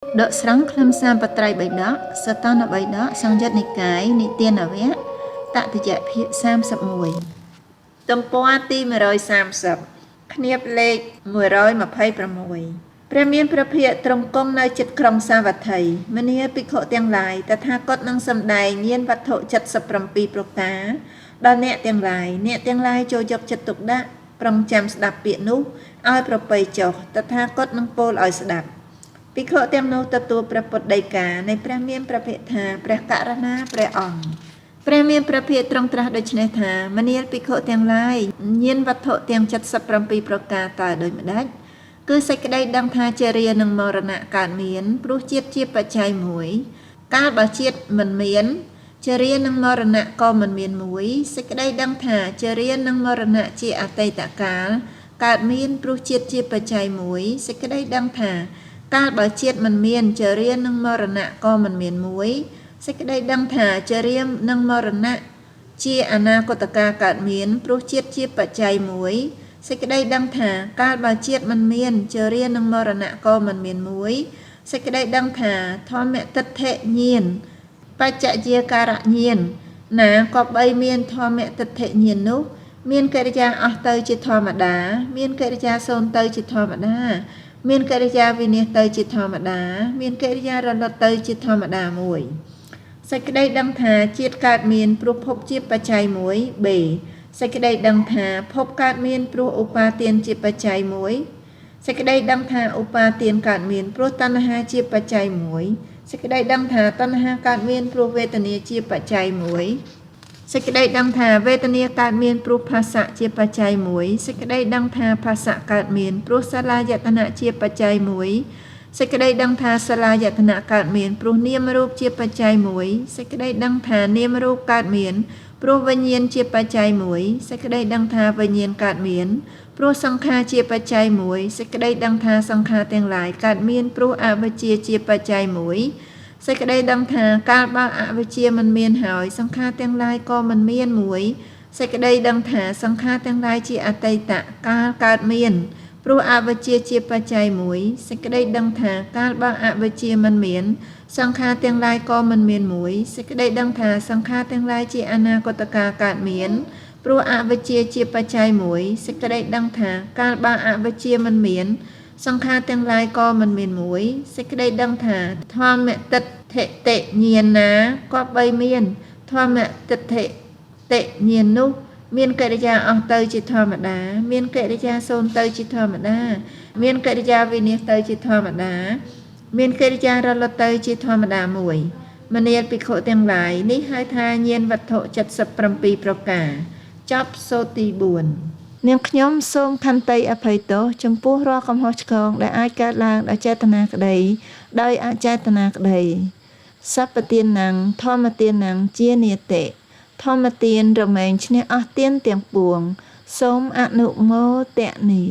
Đỡ srăng khlam sam patrai bảy đó, satana bảy đó, sang chất này cái, nị tiên ở vẽ, tạ từ chạy phía sam sập mùi. Tâm po ti mà rồi sam sập, khniếp lệ mùi rồi mà phay pra mùi.ព្រះមានព្រះភិក្ខត្រង់គង់នៅចិត្តក្រុងសាវត្ថីមនីភិក្ខុទាំងឡាយតថាគតនឹងសម្ដែងញាណវត្ថុ77ប្រការដល់អ្នកទាំងឡាយចូលយកចិត្តទុកដាក់ប្រងចាំស្ដាប់ពាក្យនោះឲ្យប្រពៃចុះតថាគតនឹងពោលឲ្យស្ដាប់ភិក្ខុទាំងនោះទទួលព្រះពុទ្ធដីកានៃព្រះមានព្រះភិក្ខថាព្រះករណាព្រះអង្គព្រះមានព្រះភិក្ខត្រង់ត្រាស់ដូច្នេះថាមនីភិក្ខុទាំងឡាយញាណវត្ថុទាំង77ប្រការតើដូចម្ដេចគឺសេចក្តីដឹងថាចរិយានិងមរណៈកើតមានព្រោះជាតិជាបច្ច័យមួយកាលបើជាតិមិនមានចរិយានិងមរណៈក៏មិនមានមួយសេចក្តីដឹងថាចរិយានិងមរណៈជាអតីតកាលកើតមានព្រោះជាតិជាបច្ច័យមួយសេចក្តីដឹងថាកាលបើជាតិមិនមានចរិយានិងមរណៈក៏មិនមានមួយសេចក្តីដឹងថាចរិយានិងមរណៈជាអនាគតកាលកើតមានព្រោះជាតិជាបច្ច័យមួយសេចក្តីដឹងថាកាលបើជាតិមិនមានចរិយានិងមរណៈក៏មិនមានមួយសេចក្តីដឹងថាធម្មទិដ្ឋិញាណបច្ចយាការៈញាណណាក៏បីមានធម្មទិដ្ឋិញាណនោះមានកិរិយាអស់ទៅជាធម្មតាមានកិរិយាសូន្យទៅជាធម្មតាមានកិរិយាវិនិច្ឆ័យទៅជាធម្មតាមានកិរិយារលត់ទៅជាធម្មតាមួយសេចក្តីដឹងថាជាតិកើតមានព្រោះភពជាបច្ច័យមួយបេសេចក្តីដឹងថាភពកើតមានព្រោះឧបាទានជាបច្ច័យមួយសេចក្តីដឹងថាឧបាទានកើតមានព្រោះតណ្ហាជាបច្ច័យមួយសេចក្តីដឹងថាតណ្ហាកើតមានព្រោះវេទនាជាបច្ច័យមួយសេចក្តីដឹងថាវេទនាកើតមានព្រោះភាសៈជាបច្ច័យមួយសេចក្តីដឹងថាភាសៈកើតមានព្រោះសាលាយតនៈជាបច្ច័យមួយសេចក្តីដឹងថាសាលាយតនៈកើតមានព្រោះនាមរូបជាបច្ច័យមួយសេចក្តីដឹងថានាមរូបកើតមានព្រោះវិញ្ញាណជាបច្ច័យមួយសេចក្តីដឹងថាវិញ្ញាណកើតមានព្រោះសង្ខារជាបច្ច័យមួយសេចក្តីដឹងថាសង្ខារទាំងឡាយកើតមានព្រោះអវិជ្ជាជាបច្ច័យមួយសេចក្តីដឹងថាកាលបើអវិជ្ជាមិនមានហើយសង្ខារទាំងឡាយក៏មិនមានមួយសេចក្តីដឹងថាសង្ខារទាំងឡាយជាអតីតកាលកើតមានព្រោះអវិជ្ជាជាបច្ច័យមួយសេចក្តីដឹងថាកាលបើអវិជ្ជាមិនមានសង្ខារទាំងឡាយក៏មិនមានមួយសេចក្តីដឹងថាសង្ខារទាំងឡាយជាអនាគតកាលកើតមានព្រោះអវិជ្ជាជាបច្ច័យមួយសេចក្តីដឹងថាកាលបើអវិជ្ជាមិនមានសង្ខារទាំងឡាយក៏មិនមានមួយសេចក្តីដឹងថាធម្មទិដ្ឋិតិញាណណាក៏បីមានធម្មទិដ្ឋិតិញាណនោះមានកិរិយាអស់ទៅជាធម្មតាមានកិរិយាសូន្យទៅជាធម្មតាមានកិរិយាវិនិច្ឆ័យទៅជាធម្មតាមានកិរិយារលត់ទៅជាធម្មតាមួយមនាលភិក្ខុទាំងឡាយនេះហៅថាញាណវត្ថុ77ប្រការចប់សូត្រទី4នាងខ្ញុំសូមខន្តីអភ័យទោសចំពោះរាល់កំហុសឆ្គងដែលអាចកើតឡើងដោយចេតនាក្តីដោយអចេតនាក្តីសព្បទានណੰធម្មទានណੰជានិតិធម្មទានរមែងឈ្នះអស់ទានទាំងពួងសូមអនុមោទនា